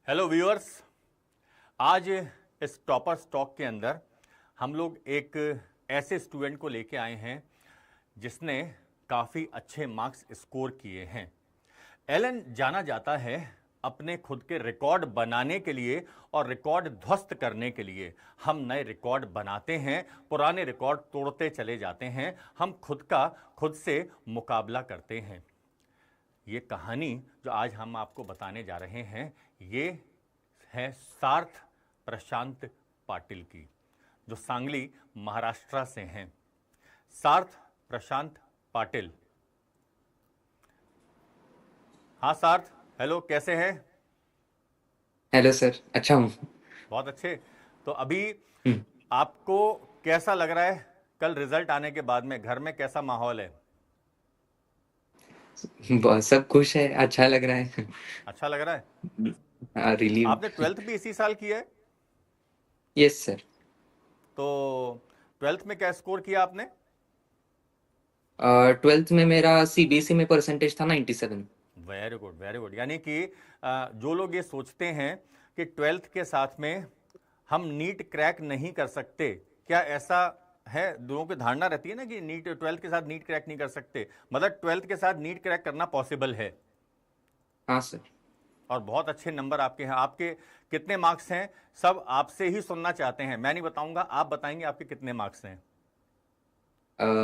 Hello viewers. आज इस topper stock के अंदर हम लोग एक ऐसे स्टूडेंट को लेके आए हैं जिसने काफ़ी अच्छे मार्क्स स्कोर किए हैं। एलन जाना जाता है अपने खुद के रिकॉर्ड बनाने के लिए और रिकॉर्ड ध्वस्त करने के लिए। हम नए रिकॉर्ड बनाते हैं, पुराने रिकॉर्ड तोड़ते चले जाते हैं, हम खुद से मुकाबला करते हैं। ये कहानी जो आज हम आपको बताने जा रहे हैं ये है सार्थ प्रशांत पाटिल की, जो सांगली महाराष्ट्र से हैं। सार्थ प्रशांत पाटिल। हाँ सार्थ, हेलो, कैसे हैं? हेलो सर, अच्छा हूँ। बहुत अच्छे। तो अभी हम्म, आपको कैसा लग रहा है? कल रिजल्ट आने के बाद में घर में कैसा माहौल है? बहुत सब खुश है, अच्छा लग रहा है। अच्छा लग रहा है। रिलीव्ड। आपने ट्वेल्थ भी इसी साल किया है? Yes sir. तो ट्वेल्थ में क्या स्कोर किया आपने? ट्वेल्थ में मेरा सीबीएसई में परसेंटेज था 97। Very good, very good. यानी कि जो लोग ये सोचते हैं कि ट्वेल्थ के साथ में हम नीट क्रैक नहीं कर सकते, क्या ऐसा है? लोगों की धारणा रहती है ना कि नीट, ट्वेल्थ के साथ नीट क्रैक नहीं कर सकते। मतलब ट्वेल्थ के साथ नीट क्रैक करना पॉसिबल है। हाँ सर। और बहुत अच्छे नंबर आपके हैं। आपके कितने मार्क्स हैं सब आपसे ही सुनना चाहते हैं। मैं नहीं बताऊंगा, आप बताएंगे आपके कितने मार्क्स हैं।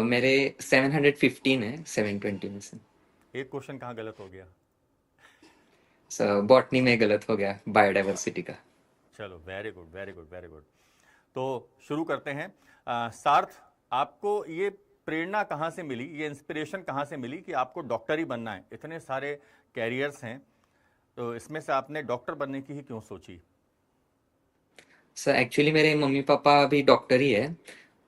मेरे 715 है 720 में से। एक क्वेश्चन कहाँ गलत हो गया? सर बॉटनी में गलत हो गया, बायोडाइवर्सिटी का। चलो, very good, very good, very good. तो शुरू करते हैं। सार्थ, आपको ये प्रेरणा कहाँ से मिली, ये इंस्पिरेशन कहाँ से मिली कि आपको डॉक्टर ही बनना है? इतने सारे कैरियर्स हैं, तो इसमें से आपने डॉक्टर बनने की ही क्यों सोची? सर एक्चुअली मेरे मम्मी पापा भी डॉक्टर ही है।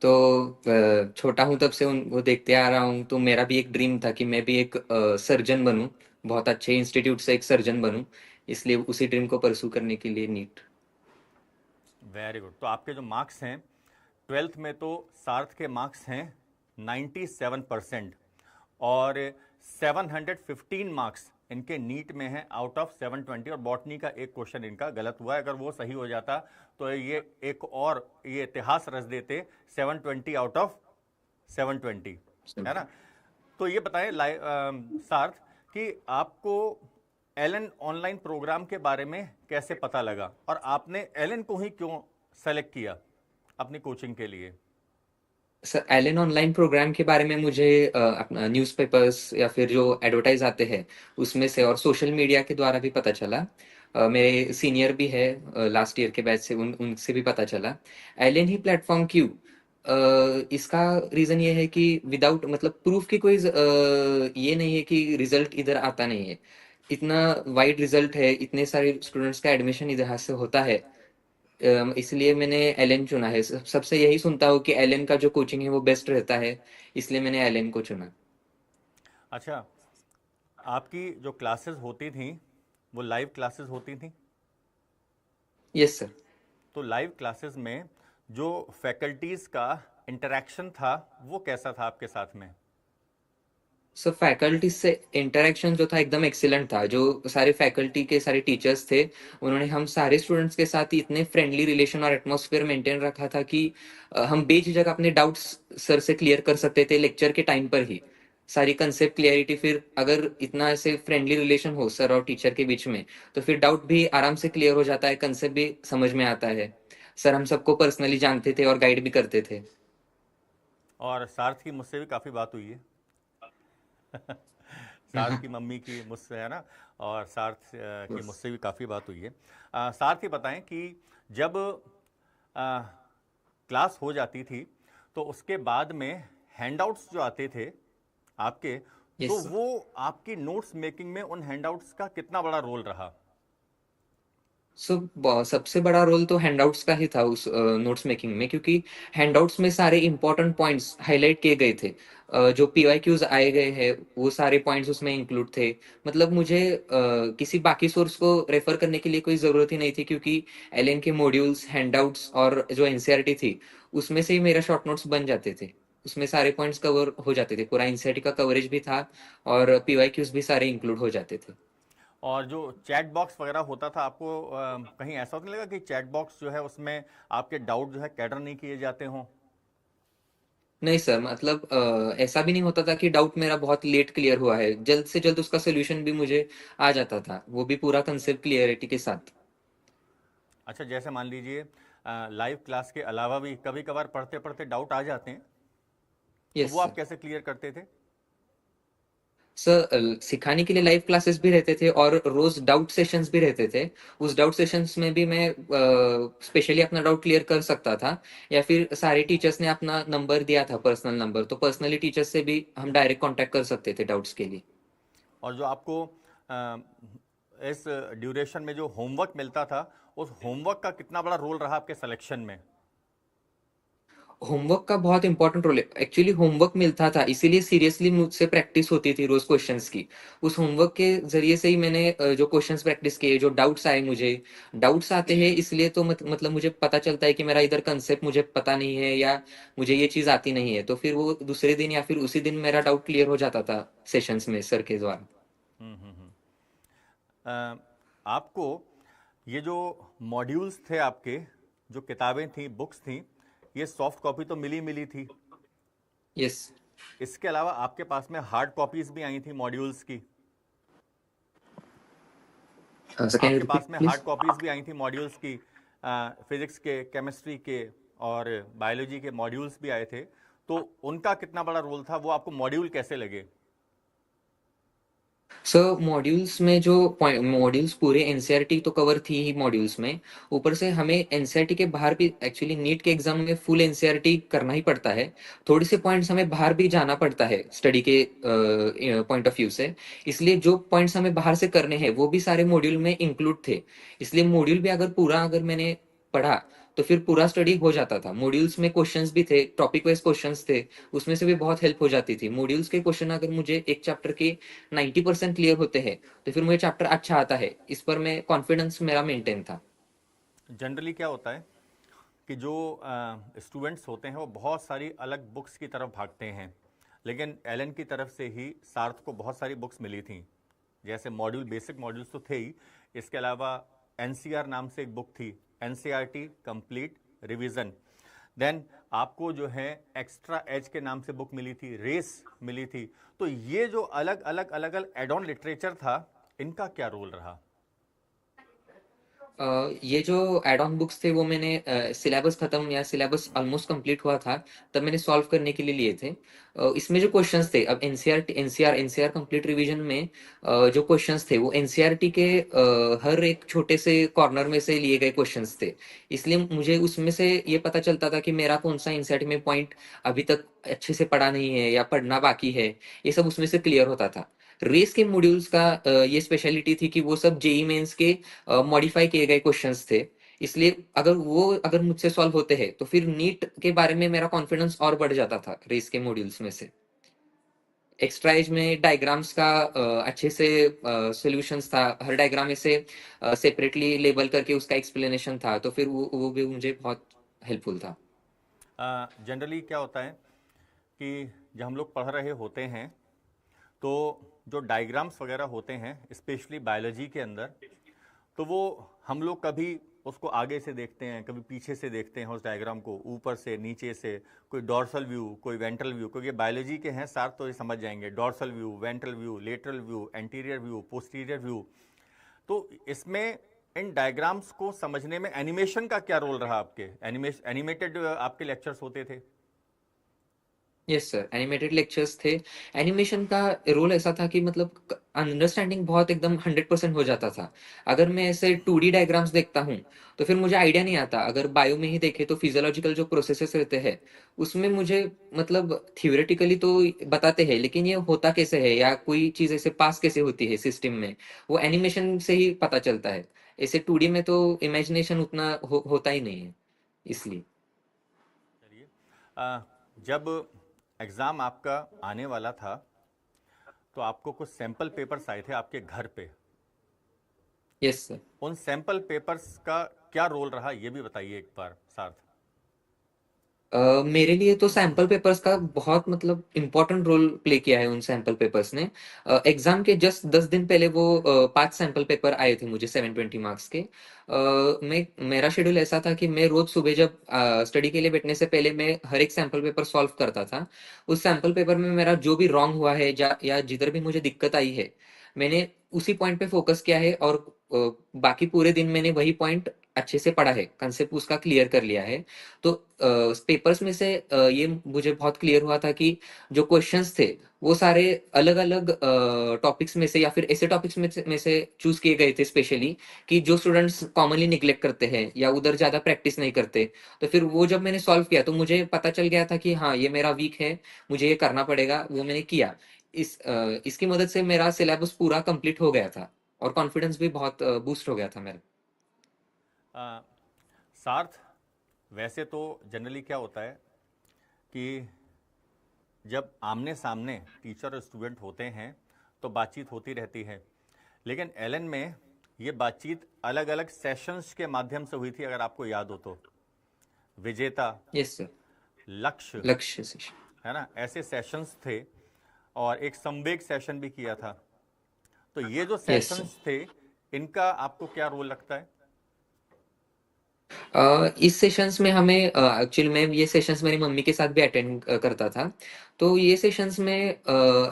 तो छोटा हूँ तब से उन वो देखते आ रहा हूँ, तो मेरा भी एक ड्रीम था कि मैं भी एक सर्जन बनूं, बहुत अच्छे इंस्टीट्यूट से एक सर्जन बनूं। इसलिए उसी ड्रीम को परसू करने के लिए नीट। Very good. तो आपके जो मार्क्स हैं ट्वेल्थ में, तो सार्थ के मार्क्स हैं 97%। और 715 मार्क्स इनके नीट में हैं आउट ऑफ 720। और बॉटनी का एक क्वेश्चन इनका गलत हुआ है, अगर वो सही हो जाता तो ये एक और ये इतिहास रच देते, 720 आउट ऑफ 720, है ना? तो ये बताएं सार्थ कि आपको एलन ऑनलाइन प्रोग्राम के बारे में कैसे पता लगा और आपने एलन को ही क्यों सेलेक्ट किया अपनी कोचिंग के लिए? सर एलन ऑनलाइन प्रोग्राम के बारे में मुझे अपना न्यूज़पेपर्स या फिर जो एडवर्टाइज आते हैं उसमें से और सोशल मीडिया के द्वारा भी पता चला। मेरे सीनियर भी है लास्ट ईयर के बैच से, उनसे भी पता चला। एलन ही प्लेटफॉर्म क्यों? इसका रीजन ये है कि विदाउट मतलब प्रूफ की कोई ये नहीं है कि रिजल्ट इधर आता नहीं है। इतना वाइड रिजल्ट है, इतने सारे स्टूडेंट्स का एडमिशन इधर से होता है। इसलिए मैंने एलन चुना है। सबसे यही सुनता हूँ कि एलन का जो कोचिंग है वो बेस्ट रहता है, इसलिए मैंने एलन को चुना। अच्छा, आपकी जो क्लासेस होती थी वो लाइव क्लासेस होती थी? Yes sir. तो लाइव क्लासेस में जो फैकल्टीज का इंटरेक्शन था वो कैसा था आपके साथ में? सो फैकल्टी से इंटरेक्शन जो था एकदम एक्सीलेंट था। जो सारे फैकल्टी के सारे टीचर्स थे, उन्होंने हम सारे स्टूडेंट्स के साथ ही इतने फ्रेंडली रिलेशन और एटमॉस्फेयर मेंटेन रखा था कि हम बेझिझक अपने डाउट्स सर से क्लियर कर सकते थे लेक्चर के टाइम पर ही। सारी कंसेप्ट क्लियरिटी, फिर अगर इतना ऐसे फ्रेंडली रिलेशन हो सर और टीचर के बीच में, तो फिर डाउट भी आराम से क्लियर हो जाता है, कंसेप्ट भी समझ में आता है। सर हम सबको पर्सनली जानते थे और गाइड भी करते थे। और सार्थ की मुझसे भी काफ़ी बात हुई है। सार्थ की मम्मी की मुझसे, है ना? और सार्थ की मुझसे भी काफ़ी बात हुई है। सार्थ ही बताएं कि जब क्लास हो जाती थी तो उसके बाद में हैंडआउट्स जो आते थे आपके, तो यस। वो आपकी नोट्स मेकिंग में उन हैंडआउट्स का कितना बड़ा रोल रहा? सबसे बड़ा रोल तो हैंडआउट्स का ही था उस नोट्स मेकिंग में, क्योंकि हैंडआउट्स में सारे इंपॉर्टेंट पॉइंट्स हाईलाइट किए गए थे। जो पीवाईक्यूज आए गए हैं वो सारे पॉइंट्स उसमें इंक्लूड थे। मतलब मुझे किसी बाकी सोर्स को रेफर करने की लिए कोई जरूरत ही नहीं थी, क्योंकि एलएन के मॉड्यूल्स, हैंडआउट्स और जो एनसीईआरटी थी उसमें से ही मेरा शॉर्ट नोट्स बन जाते थे। उसमें सारे पॉइंट्स कवर हो जाते थे, पूरा एनसीईआरटी का कवरेज भी था और पीवाईक्यूज भी सारे इंक्लूड हो जाते थे। और जो चैट बॉक्स वगैरह होता था, आपको कहीं ऐसा तो नहीं लगा कि चैट बॉक्स जो है उसमें आपके डाउट जो है कैटर नहीं किए जाते हों? नहीं सर, मतलब ऐसा भी नहीं होता था कि डाउट मेरा बहुत लेट क्लियर हुआ है, जल्द से जल्द उसका सोल्यूशन भी मुझे आ जाता था, वो भी पूरा कंसेप्ट क्लियरिटी के साथ। अच्छा, जैसे मान लीजिए लाइव क्लास के अलावा भी कभी कभार पढ़ते पढ़ते डाउट आ जाते हैं, तो यस वो आप सर। कैसे क्लियर करते थे? सर, सिखाने के लिए लाइव क्लासेस भी रहते थे और रोज डाउट सेशंस भी रहते थे। उस डाउट सेशंस में भी मैं स्पेशली अपना डाउट क्लियर कर सकता था, या फिर सारे टीचर्स ने अपना नंबर दिया था, पर्सनल नंबर, तो पर्सनली टीचर्स से भी हम डायरेक्ट कांटेक्ट कर सकते थे डाउट्स के लिए। और जो आपको अ, इस ड्यूरेशन में जो होमवर्क मिलता था, उस होमवर्क का कितना बड़ा रोल रहा आपके सिलेक्शन में? होमवर्क का बहुत इंपॉर्टेंट रोल है एक्चुअली। होमवर्क मिलता था इसीलिए सीरियसली मुझसे प्रैक्टिस होती थी रोज क्वेश्चंस की। उस होमवर्क के जरिए से ही मैंने जो क्वेश्चंस प्रैक्टिस किए, जो डाउट्स आए मुझे, डाउट्स आते हैं इसलिए तो मतलब मुझे पता चलता है कि मेरा इधर कंसेप्ट मुझे पता नहीं है या मुझे ये चीज आती नहीं है, तो फिर वो दूसरे दिन या फिर उसी दिन मेरा डाउट क्लियर हो जाता था सेशंस में सर के द्वारा। हम्म। अ, आपको ये जो मॉड्यूल्स थे आपके, जो किताबें थी, बुक्स थी, ये सॉफ्ट कॉपी तो मिली मिली थी। यस। इसके अलावा आपके पास में हार्ड कॉपीज भी आई थी मॉड्यूल्स की? सर कैन यू आपके रिपीट पास में प्लीज? हार्ड कॉपीज भी आई थी मॉड्यूल्स की? फिजिक्स के, केमिस्ट्री के और बायोलॉजी के मॉड्यूल्स भी आए थे, तो उनका कितना बड़ा रोल था? वो आपको मॉड्यूल कैसे लगे? सर, मॉड्यूल्स में जो मॉड्यूल्स पूरे एनसीईआरटी तो कवर थी ही मॉड्यूल्स में, ऊपर से हमें एनसीईआरटी के बाहर भी एक्चुअली नीट के एग्जाम में फुल एनसीईआरटी करना ही पड़ता है। थोड़े से पॉइंट्स हमें बाहर भी जाना पड़ता है स्टडी के पॉइंट ऑफ व्यू से। इसलिए जो पॉइंट्स हमें बाहर से करने हैं वो भी सारे मॉड्यूल में इंक्लूड थे। इसलिए मॉड्यूल भी अगर पूरा अगर मैंने पढ़ा तो फिर पूरा स्टडी हो जाता था। मॉड्यूल्स में क्वेश्चंस भी थे, टॉपिक वाइज क्वेश्चंस थे, उसमें से भी बहुत हेल्प हो जाती थी। मॉड्यूल्स के क्वेश्चन अगर मुझे एक चैप्टर के 90% क्लियर होते हैं तो फिर मुझे चैप्टर अच्छा आता है, इस पर मैं कॉन्फिडेंस मेरा मेंटेन था। जनरली क्या होता है कि जो स्टूडेंट्स होते हैं वो बहुत सारी अलग बुक्स की तरफ भागते हैं, लेकिन एलन की तरफ से ही सार्थ को बहुत सारी बुक्स मिली थी। जैसे मॉड्यूल, बेसिक मॉड्यूल्स तो थे ही, इसके अलावा एनसीआर नाम से एक बुक थी, एनसीईआरटी कंप्लीट रिवीजन। देन आपको जो है एक्स्ट्रा एज के नाम से बुक मिली थी, रेस मिली थी। तो ये जो अलग अलग अलग अलग एड ऑन लिटरेचर था, इनका क्या रोल रहा? ये जो एड ऑन बुक्स थे वो मैंने सिलेबस खत्म या सिलेबस ऑलमोस्ट कंप्लीट हुआ था तब मैंने सॉल्व करने के लिए लिए थे। इसमें जो क्वेश्चंस थे, अब एनसीआर कंप्लीट रिवीजन में जो क्वेश्चंस थे वो एनसीईआरटी के हर एक छोटे से कॉर्नर में से लिए गए क्वेश्चंस थे। इसलिए मुझे उसमें से ये पता चलता था कि मेरा कौन सा एनसीईआरटी में पॉइंट अभी तक अच्छे से पढ़ा नहीं है या पढ़ना बाकी है, ये सब उसमें से क्लियर होता था। रेस के मॉड्यूल्स का ये स्पेशलिटी थी कि वो सब जेई मेंस के मॉडिफाई किए गए क्वेश्चंस थे। इसलिए अगर मुझसे सॉल्व होते हैं तो फिर नीट के बारे में मेरा कॉन्फिडेंस और बढ़ जाता था रेस के मॉड्यूल्स में से। एक्स्ट्रा एज में डायग्राम्स का अच्छे से सॉल्यूशंस था, हर डायग्राम में से सेपरेटली लेबल करके उसका एक्सप्लेनेशन था, तो फिर वो भी मुझे बहुत हेल्पफुल था। जनरली क्या होता है कि जब हम लोग पढ़ रहे होते हैं, तो जो डायग्राम्स वगैरह होते हैं स्पेशली बायोलॉजी के अंदर, तो वो हम लोग कभी उसको आगे से देखते हैं, कभी पीछे से देखते हैं उस डायग्राम को, ऊपर से, नीचे से, कोई डॉर्सल व्यू, कोई वेंट्रल व्यू, क्योंकि बायोलॉजी के हैं सार तो ये समझ जाएंगे, dorsal view, ventral view, lateral view, anterior view, posterior view. तो इसमें इन डायग्राम्स को समझने में एनिमेशन का क्या रोल रहा आपके? एनिमेटेड आपके लेक्चर्स होते थे? यस सर, एनिमेटेड लेक्चर्स थे। एनिमेशन का रोल ऐसा था कि मतलब अंडरस्टैंडिंग बहुत एकदम 100% हो जाता था। अगर मैं ऐसे 2D डायग्राम्स देखता हूँ तो फिर मुझे आइडिया नहीं आता। अगर बायो में ही देखे तो फिजियोलॉजिकल जो प्रोसेसेस रहते हैं उसमें मुझे मतलब थियोरेटिकली तो बताते हैं, लेकिन ये होता कैसे है या कोई चीज ऐसे पास कैसे होती है सिस्टम में, वो एनिमेशन से ही पता चलता है। ऐसे 2D में तो इमेजिनेशन उतना होता ही नहीं है, इसलिए। चलिए, जब एग्ज़ाम आपका आने वाला था, तो आपको कुछ सैंपल पेपर्स आए थे आपके घर पे। Yes sir. उन सैंपल पेपर्स का क्या रोल रहा, ये भी बताइए एक बार सार्थ। मेरे लिए तो सैंपल पेपर्स का बहुत मतलब इम्पोर्टेंट रोल प्ले किया है उन सैंपल पेपर्स ने। एग्जाम के जस्ट 10 दिन पहले वो 5 सैंपल पेपर आए थे मुझे 720 मार्क्स के। मेरा शेड्यूल ऐसा था कि मैं रोज सुबह जब स्टडी के लिए बैठने से पहले मैं हर एक सैंपल पेपर सॉल्व करता था। उस सैंपल पेपर में मेरा जो भी रॉन्ग हुआ है या जिधर भी मुझे दिक्कत आई है, मैंने उसी पॉइंट पे फोकस किया है और बाकी पूरे दिन मैंने वही पॉइंट अच्छे से पढ़ा है, कंसेप्ट उसका क्लियर कर लिया है। तो पेपर्स में से ये मुझे बहुत क्लियर हुआ था कि जो क्वेश्चंस थे वो सारे अलग अलग टॉपिक्स में से या फिर ऐसे टॉपिक्स में से चूज किए गए थे स्पेशली, कि जो स्टूडेंट्स कॉमनली निग्लेक्ट करते हैं या उधर ज्यादा प्रैक्टिस नहीं करते। तो फिर वो जब मैंने सॉल्व किया तो मुझे पता चल गया था कि हाँ ये मेरा वीक है, मुझे ये करना पड़ेगा। वो मैंने किया। इसकी मदद से मेरा सिलेबस पूरा कंप्लीट हो गया था और कॉन्फिडेंस भी बहुत बूस्ट हो गया था मेरा। अ, सार्थ, वैसे तो जनरली क्या होता है कि जब आमने सामने टीचर और स्टूडेंट होते हैं तो बातचीत होती रहती है, लेकिन एलन में ये बातचीत अलग अलग सेशंस के माध्यम से हुई थी, अगर आपको याद हो तो। विजेता, यस सर। लक्ष्य, लक्ष्य से। है ना, ऐसे सेशंस थे। और एक संवेग सेशन भी किया था। तो ये जो यस सर। सेशंस थे, इनका आपको क्या रोल लगता है? इस सेशंस में हमें एक्चुअली मैं ये सेशंस मेरी मम्मी के साथ भी अटेंड करता था। तो ये सेशंस में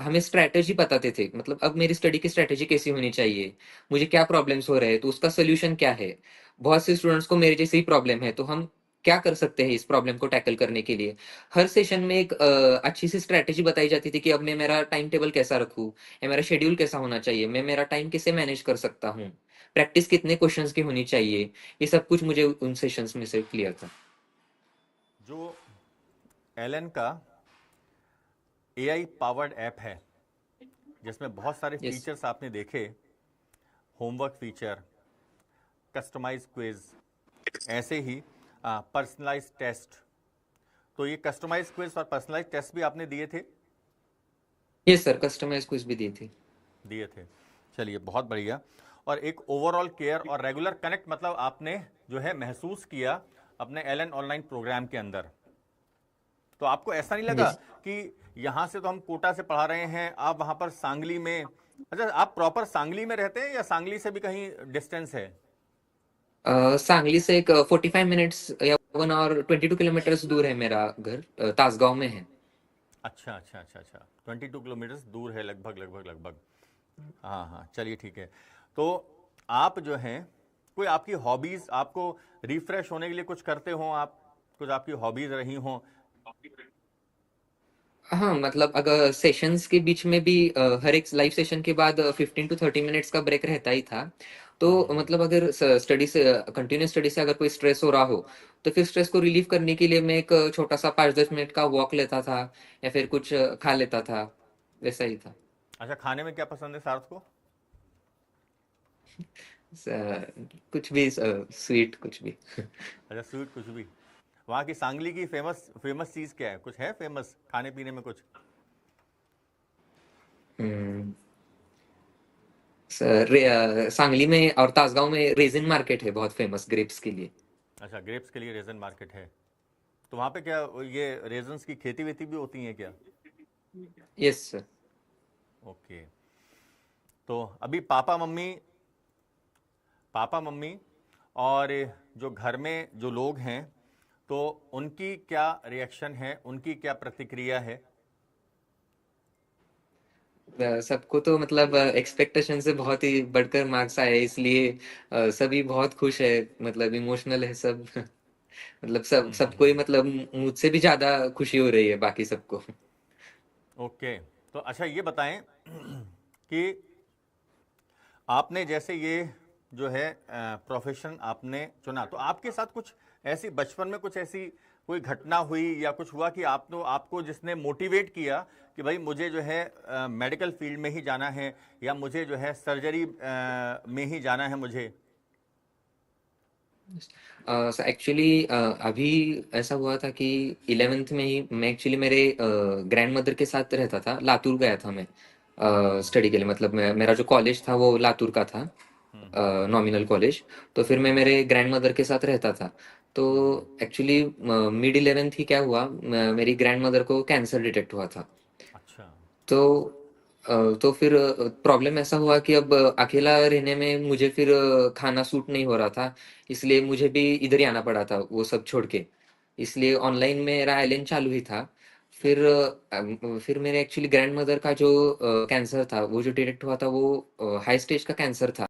हमें स्ट्रैटेजी बताते थे, मतलब अब मेरी स्टडी की स्ट्रैटेजी कैसी होनी चाहिए, मुझे क्या प्रॉब्लम्स हो रहे हैं तो उसका सोल्यूशन क्या है। बहुत से स्टूडेंट्स को मेरे जैसे ही प्रॉब्लम है तो हम क्या कर सकते हैं इस प्रॉब्लम को टैकल करने के लिए। हर सेशन में एक अच्छी सी स्ट्रैटेजी बताई जाती थी कि अब मैं मेरा टाइम टेबल कैसा रखूं, या मेरा शेड्यूल कैसा होना चाहिए, मैं मेरा टाइम कैसे मैनेज कर सकता हूँ, प्रैक्टिस कितने क्वेश्चंस की होनी चाहिए। ये सब कुछ मुझे उन सेशंस में से क्लियर था। जो एलन का एआई पावर्ड ऐप है, जिसमें बहुत सारे यस। फीचर्स आपने देखे, होमवर्क फीचर, कस्टमाइज क्विज, ऐसे ही पर्सनलाइज टेस्ट। तो ये कस्टमाइज क्विज और पर्सनलाइज टेस्ट भी आपने दिए थे? यस सर, कस्टमाइज कुछ भी दी थी। दिए थे। चलिए, बहुत बढ़िया। और एक ओवरऑल केयर और रेगुलर कनेक्ट, मतलब आपने जो है महसूस किया अपने एलन ऑनलाइन प्रोग्राम के अंदर। तो आपको ऐसा नहीं लगा यस। कि यहाँ से तो हम कोटा से पढ़ा रहे हैं, आप वहाँ पर सांगली में, अच्छा आप प्रॉपर सांगली में रहते हैं या सांगली से भी कहीं डिस्टेंस है? सांगली से एक 45 मिनट्स या 1 और 22 किलोमीटर दूर है मेरा घर, तासगांव में है। अच्छा अच्छा अच्छा अच्छा, 22 किलोमीटर दूर है, लगभग लगभग लगभग। हाँ हाँ, चलिए ठीक है। तो आप जो हैं, कोई आपकी हॉबीज़, आपको रिफ्रेश होने के लिए कुछ करते हो आप, कुछ आपकी हॉबीज़ रही हों? हाँ मतलब अगर सेशंस के बीच में भी हर एक लाइव सेशन के बाद 15 to 30 मिनट्स का ब्रेक रहता ही था। तो मतलब अगर स्टडी से कंटिन्यूस स्टडी से अगर कोई स्ट्रेस हो रहा हो तो फिर स्ट्रेस को रिलीव करने के लिए मैं एक छोटा सा 5-10 मिनट का वॉक लेता था, या फिर कुछ खा लेता था। वैसा ही था। अच्छा, खाने में क्या पसंद है सार्थ को? कुछ भी स्वीट कुछ भी। अच्छा, स्वीट कुछ भी। वहाँ की सांगली की फेमस फेमस चीज़ क्या है, कुछ है फेमस खाने पीने में कुछ? हम्म, सांगली में और तासगांव में रेजिन मार्केट है बहुत फेमस ग्रेप्स के लिए। अच्छा, ग्रेप्स के लिए रेजन मार्केट है। तो वहाँ पे क्या ये रेजन्स की खेती वेती भी होती है क्या? Yes sir. ओके। तो अभी पापा मम्मी और जो घर में जो लोग हैं, तो उनकी क्या रिएक्शन है, उनकी क्या प्रतिक्रिया है? सबको तो मतलब एक्सपेक्टेशन से बहुत ही बढ़कर मार्क्स आए, इसलिए सभी बहुत खुश है, मतलब इमोशनल है सब। मतलब सबको ही मतलब मुझसे भी ज्यादा खुशी हो रही है बाकी सबको। ओके। तो अच्छा ये बताएं कि आपने जैसे ये जो है प्रोफेशन आपने चुना, तो आपके साथ कुछ ऐसी बचपन में कुछ ऐसी कोई घटना हुई या कुछ हुआ कि आपको जिसने मोटिवेट किया कि भाई मुझे जो है मेडिकल फील्ड में ही जाना है, या मुझे जो है सर्जरी में ही जाना है मुझे? एक्चुअली अभी ऐसा हुआ था कि 11th में ही मैं एक्चुअली मेरे ग्रैंड मदर के साथ रहता था, लातूर गया था मैं स्टडी के लिए। मतलब मेरा जो कॉलेज था वो लातूर का था। Nominal college. तो फिर मैं मेरे ग्रैंड मदर के साथ रहता था। तो एक्चुअली मिड 11th ही क्या हुआ, मेरी ग्रैंड मदर को कैंसर डिटेक्ट हुआ था। अच्छा। तो तो फिर प्रॉब्लम ऐसा हुआ कि अब अकेला रहने में मुझे फिर खाना सूट नहीं हो रहा था, इसलिए मुझे भी इधर ही आना पड़ा था वो सब छोड़ के। इसलिए ऑनलाइन मेरा एलन चालू ही था। फिर फिर मेरे एक्चुअली ग्रैंड मदर का जो कैंसर था, वो जो डिटेक्ट हुआ था, वो हाई स्टेज का कैंसर था।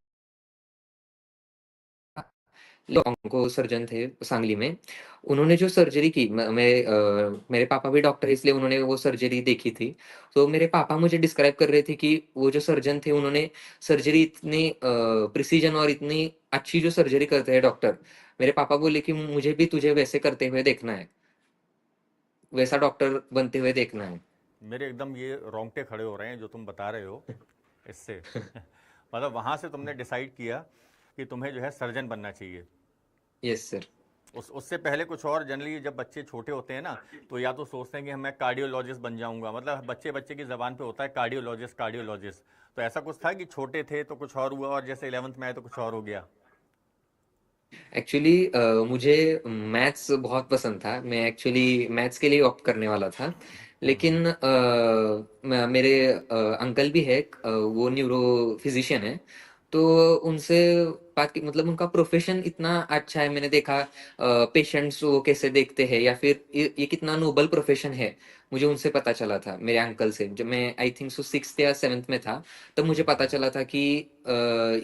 ऑन्को सर्जन थे सांगली में। उन्होंने जो सर्जरी की, मेरे पापा भी डॉक्टर है, इसलिए उन्होंने वो सर्जरी देखी थी। तो मेरे पापा मुझे डिस्क्राइब कर रहे थे कि वो जो सर्जन थे, उन्होंने सर्जरी इतनी प्रिसीजन और इतनी अच्छी जो सर्जरी करते हैं डॉक्टर, मेरे पापा बोले कि मुझे भी तुझे वैसे करते हुए देखना है, वैसा डॉक्टर बनते हुए देखना है। मेरे एकदम ये रोंगटे खड़े हो रहे हैं जो तुम बता रहे हो इससे। मतलब वहाँ से तुमने डिसाइड किया कि तुम्हें जो है सर्जन बनना चाहिए। Yes sir. उससे पहले कुछ और, जनरली जब बच्चे छोटे होते हैं ना, तो या तो सोचते हैं कि मैं कार्डियोलॉजिस्ट बन जाऊंगा, मतलब बच्चे बच्चे की ज़बान पे होता है कार्डियोलॉजिस्ट कार्डियोलॉजिस्ट। तो ऐसा कुछ था कि छोटे थे तो कुछ और हुआ और जैसे 11th में आए तो कुछ और हो गया? एक्चुअली मुझे मैथ्स बहुत पसंद था, मैं एक्चुअली मैथ्स के लिए ऑप्ट करने वाला था। लेकिन मेरे अंकल भी है, वो न्यूरो फिजिशियन है। तो उनसे बात की, मतलब उनका प्रोफेशन इतना अच्छा है, मैंने देखा पेशेंट्स वो कैसे देखते हैं, या फिर ये कितना नोबल प्रोफेशन है, मुझे उनसे पता चला था मेरे अंकल से। जब मैं आई थिंक सो 6th या 7th में था, तब मुझे पता चला था कि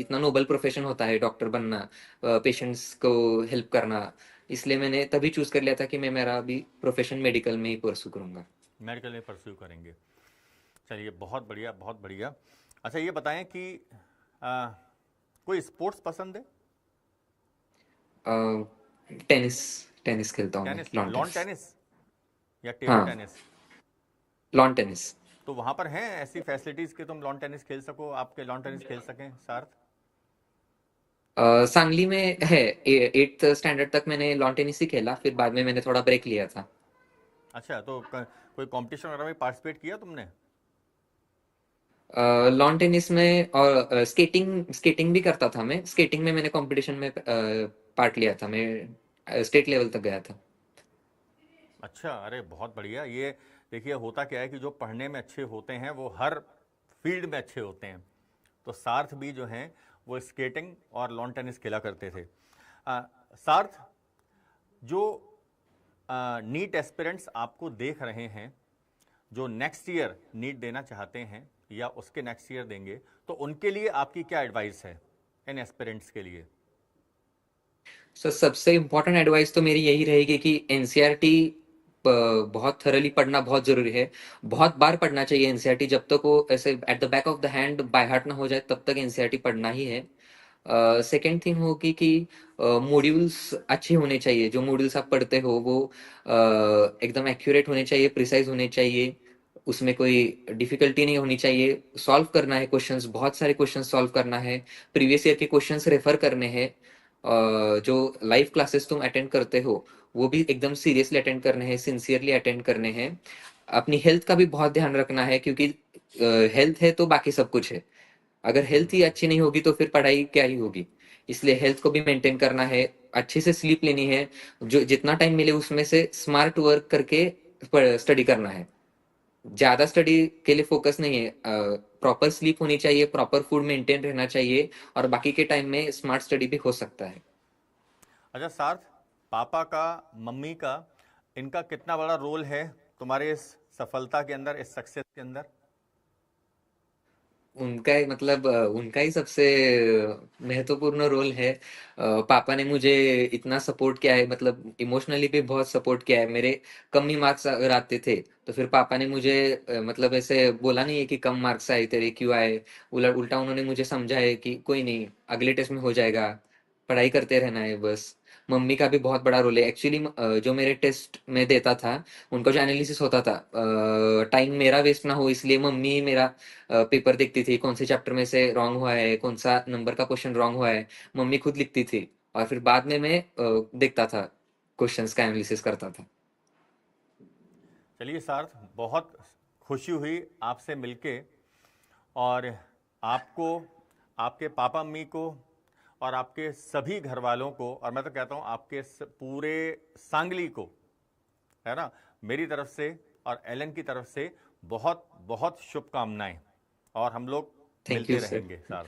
इतना नोबल प्रोफेशन होता है डॉक्टर बनना, पेशेंट्स को हेल्प करना। इसलिए मैंने तभी चूज कर लिया था कि मैं मेरा अभी प्रोफेशन मेडिकल में ही परसू करूंगा। मेडिकल में परस्यू करेंगे। चलिए, बहुत बढ़िया बहुत बढ़िया। अच्छा ये बताएं कि आ, कोई स्पोर्ट्स पसंद है? टेनिस, टेनिस खेलता हूँ मैं, tennis, lawn lawn tennis. Tennis या टेबल हाँ, टेनिस? Lawn tennis. तो वहाँ पर हैं ऐसी फैसिलिटीज़ कि तुम लॉन टेनिस खेल सको, आपके लॉन टेनिस खेल सकें सार्थ? सांगली में है। 8th स्टैंडर्ड तक मैंने लॉन टेनिस ही खेला, फिर बाद में मैंने थोड़ा ब्रेक लिया था। अच्छा, तो कोई कंपटीशन वगैरह में पार्टिसिपेट किया तुमने? लॉन टेनिस में, और स्केटिंग स्केटिंग भी करता था मैं। स्केटिंग में मैंने कंपटीशन में पार्ट लिया था, मैं स्टेट लेवल तक गया था। अच्छा, अरे बहुत बढ़िया। ये देखिए, होता क्या है कि जो पढ़ने में अच्छे होते हैं वो हर फील्ड में अच्छे होते हैं। तो सार्थ भी जो हैं वो स्केटिंग और लॉन टेनिस खेला करते थे। सार्थ, जो नीट एस्पिरेंट्स आपको देख रहे हैं, जो नेक्स्ट ईयर नीट देना चाहते हैं या उसके नेक्स्ट ईयर देंगे, तो उनके लिए आपकी क्या एडवाइस है, इन एस्पिरेंट्स के लिए? सर, सबसे इम्पोर्टेंट एडवाइस तो मेरी यही रहेगी कि एनसीईआरटी बहुत थरली पढ़ना बहुत जरूरी है। बहुत बार पढ़ना चाहिए एनसीईआरटी, जब तक वो ऐसे at the back of the hand by heart ना हो जाए, तब तक एनसीईआरटी पढ़ना ही है। सेकेंड थिंग होगी कि मॉड्यूल्स अच्छे होने चाहिए, जो मॉड्यूल्स आप पढ़ते हो वो एकदम एक्यूरेट होने चाहिए, प्रिसाइज होने चाहिए। उसमें कोई डिफिकल्टी नहीं होनी चाहिए। सॉल्व करना है क्वेश्चंस, बहुत सारे क्वेश्चंस सॉल्व करना है। प्रीवियस ईयर के क्वेश्चंस रेफर करने हैं। जो लाइव क्लासेस तुम अटेंड करते हो, वो भी एकदम सीरियसली अटेंड करने हैं, सिंसियरली अटेंड करने हैं। अपनी हेल्थ का भी बहुत ध्यान रखना है, क्योंकि हेल्थ है तो बाकी सब कुछ है। अगर हेल्थ ही अच्छी नहीं होगी तो फिर पढ़ाई क्या ही होगी। इसलिए हेल्थ को भी मेंटेन करना है। अच्छे से स्लीप लेनी है, जो जितना टाइम मिले उसमें से स्मार्ट वर्क करके स्टडी करना है। ज्यादा स्टडी के लिए फोकस नहीं है। प्रॉपर स्लीप होनी चाहिए, प्रॉपर फूड मेंटेन रहना चाहिए, और बाकी के टाइम में स्मार्ट स्टडी भी हो सकता है। अच्छा सार्थ, पापा का, मम्मी का, इनका कितना बड़ा रोल है तुम्हारे इस सफलता के अंदर, इस सक्सेस के अंदर? उनका ही मतलब उनका ही सबसे महत्वपूर्ण रोल है। पापा ने मुझे इतना सपोर्ट किया है, मतलब इमोशनली भी बहुत सपोर्ट किया है। मेरे कम ही मार्क्स अगर आते थे, तो फिर पापा ने मुझे मतलब ऐसे बोला नहीं है कि कम मार्क्स आए तेरे क्यों आए। उल्टा उन्होंने मुझे समझाया कि कोई नहीं, अगले टेस्ट में हो जाएगा, पढ़ाई करते रहना है बस। मम्मी का भी बहुत बड़ा रोल है एक्चुअली। जो मेरे टेस्ट में देता था, उनका जो एनालिसिस होता था, टाइम मेरा वेस्ट ना हो इसलिए मम्मी ही मेरा पेपर देखती थी, कौन से चैप्टर में से रॉन्ग हुआ है, कौन सा नंबर का क्वेश्चन रॉन्ग हुआ है। मम्मी खुद लिखती थी, और फिर बाद में मैं देखता था, क्वेश्चंस का एनालिसिस करता था। चलिए सार्थ, बहुत खुशी हुई आपसे मिलके, और आपको, आपके पापा मम्मी को और आपके सभी घर वालों को, और मैं तो कहता हूं आपके पूरे सांगली को, है ना, मेरी तरफ से और एलन की तरफ से बहुत बहुत शुभकामनाएं। और हम लोग थैंक यू मिलते सर। रहेंगे साथ।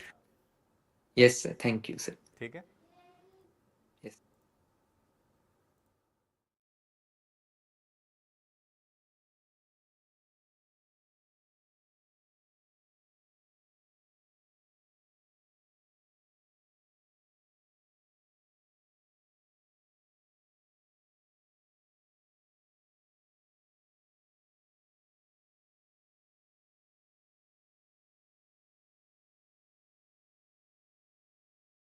Yes sir, thank you sir. ठीक है।